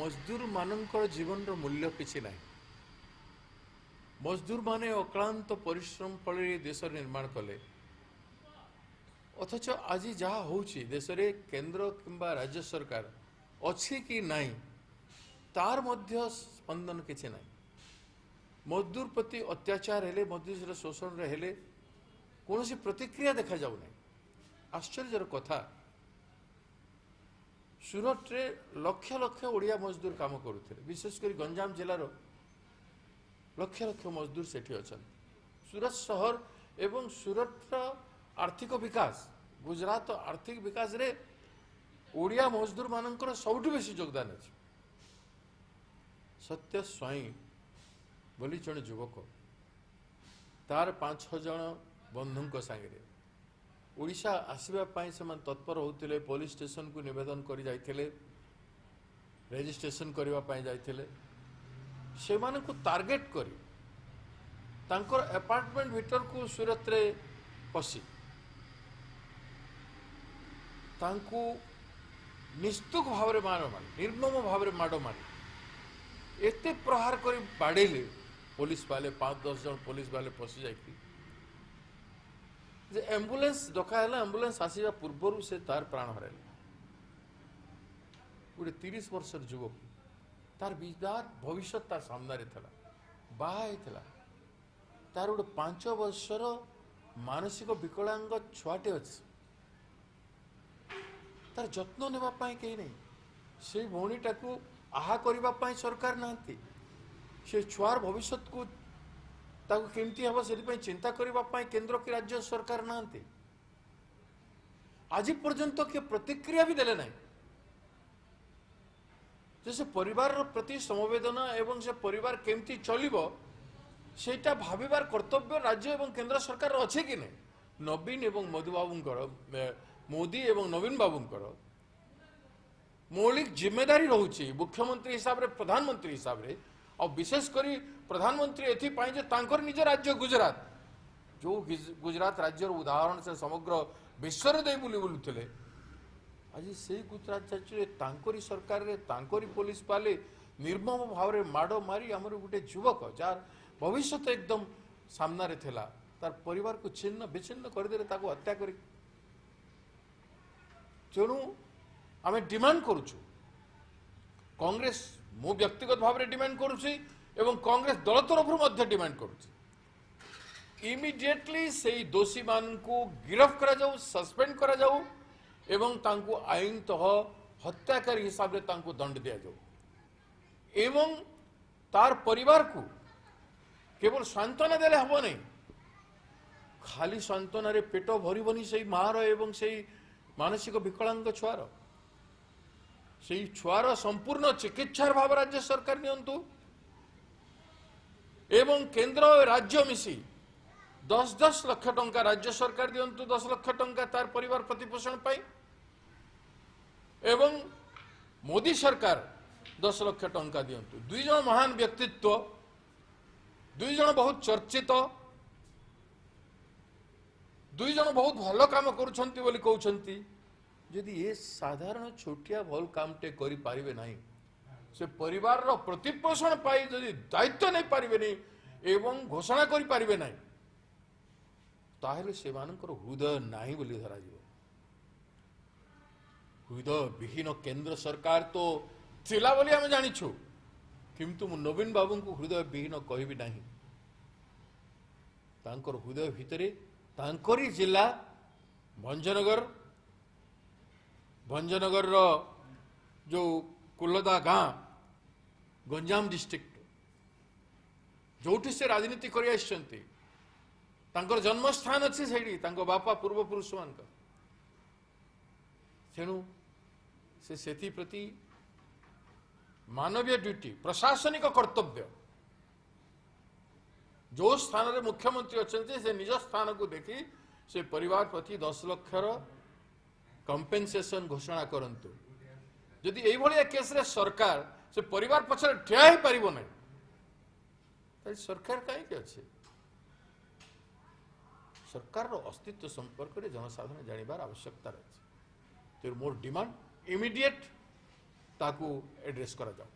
मजदूर मानकर जीवन मूल्य किसी ना मजदूर माने अक्लांत परिश्रम फल देश निर्माण कले अथच आज जहाँ हो देश रे केंद्र किंबा राज्य सरकार अच्छी कि नहीं तार मध्य स्पंदन किसी ना मजदूर प्रति अत्याचार हेले मजदूर शोषण हेले कौन सी प्रतिक्रिया देखा जाऊना आश्चर्यर कथा सूरत रे लक्ष लक्ष ओडिया मजदूर काम करुले विशेषकर गंजाम जिलार लक्ष लक्ष मजदूर सेठी अच्छा सूरत शहर एवं सूरत आर्थिक विकास गुजरात आर्थिक विकास रे ओडिया मजदूर मानकर सबुठ बेसी योगदान अच्छे सत्य स्वाई बोली जड़े युवक तार 5-6 जन बंधु सांगे ओडिशा आसवाई से तत्पर होते पुलिस स्टेशन को निवेदन कर रजिस्ट्रेशन करने जाते से टार्गेट कर अपार्टमेंट भीतर को सूरत रे पशि निस्तुक भाव में माड़ मारी निर्मम भाव में माड़ मारी एते प्रहार कर बाड़ेले पुलिस वाले 5-10 जन पुलिस वाले पशि जाती जे एम्बुलेंस डकाला एम्बुलेंस आसवा पूर्वर से तार प्राण हर गोटे 30 वर्षर युवक तार विराट भविष्य तार सामने बाहा तार गोटे 5 वर्षर मानसिक विकलांग छुआटे अच्छे तार जत्न नेबाई कहीं नहीं से भौणीटा को आहा करने सरकार ना से छुआर भविष्य को केमती हम से चिंता करने केंद्र की राज्य सरकार ना आज पर्यंत किए प्रतिक्रिया भी देले ना से परिवार प्रति समवेदना एवं से परिवार केमती चलिबो सेटा भाविबार कर्तव्य राज्य एवं केंद्र सरकार अच्छे कि नहीं नवीन एवं मधुबाबूंकर मोदी एवं नवीन बाबूंकर मौलिक जिम्मेदारी रोचे मुख्यमंत्री हिसाब रे प्रधानमंत्री हिसाब रे और विशेषकर प्रधानमंत्री एपाई जे तांकर निज राज्य गुजरात जो गुजरात राज्य उदाहरण से समग्र विश्व दे बुली बुलुले आज से गुजरात राज्य तांकरी सरकार रे तांकरी पुलिस वाले निर्मम भाव में माड़ मारी आमर गोटे युवक जार भविष्य एकदम सामने थिला तार परिवार को छिन्न विच्छिन्न करदे ताको हत्या करी तेणु आम डिमांड करुचु कांग्रेस मु व्यक्तिगत भाव में डिमांड करुच्ची एवं कांग्रेस दल तरफ डिमांड करुच्ची इमिडिएटली से दोषी मान को गिरफ्त करा जाऊ सस्पेंड करा जाऊ एवं तांको आईन तह हत्याकारी हिसाब से तांको दंड दिया जाऊ एवं तार परिवार को केवल सांत्वना देले हबो नहीं खाली सांत्वना रे पेट भरबनी से मार एवं से मानसिक विकलांग छुआर से छुआर संपूर्ण चिकित्सार भाव राज्य सरकार नियंतु एवं केंद्र और राज्य मिसी 10-10 लाख टंका राज्य सरकार दियंतु 10 लाख टंका तार परिवार प्रतिपोषण पाई एवं मोदी सरकार 10 लाख टंका दियंतु 2 जन महान व्यक्तित्व 2 जन बहुत चर्चित 2 जन बहुत भल काम करुछंती बोली कहउछंती यदि ये साधारण छोटिया भल कामटे करि पारिबे नाही से परिवार रो प्रतिपोषण पाई यदि दायित्व नहीं पारिबे नहीं एवं घोषणा करि पारिबे नाही ताहेले सेमानकर हृदय नाही बोली धरा जीव हृदय विहीन केंद्र सरकार तो थिला बोली आमे जानिछु किंतु मु नवीन बाबू को हृदय विहीन कहबी नाही तांकर हृदय भितरे तांकरी जिला भंजनगर रो जो कुलदा गाँ गंजाम डिस्ट्रिक्ट जोठी से राजनीति करि आछंती तांकर जन्मस्थान अच्छी से बापा पूर्वपुरुष मान तेणु से प्रति मानवीय ड्यूटी प्रशासनिक कर्तव्य जो स्थान रे मुख्यमंत्री अच्छा से निज स्थान को देखी से परिवार प्रति 10 लाख कंपेनसेशन घोषणा करंतु यदि यही भाया केस रे सरकार से परिवार पछरे ठिया ही पारिबो नै सरकार कहीं अच्छे सरकार अस्तित्व संपर्क में जनसाधारण जानवर आवश्यकता रही मोर डिमांड इमिडिएट ताकू एड्रेस करा जाओ।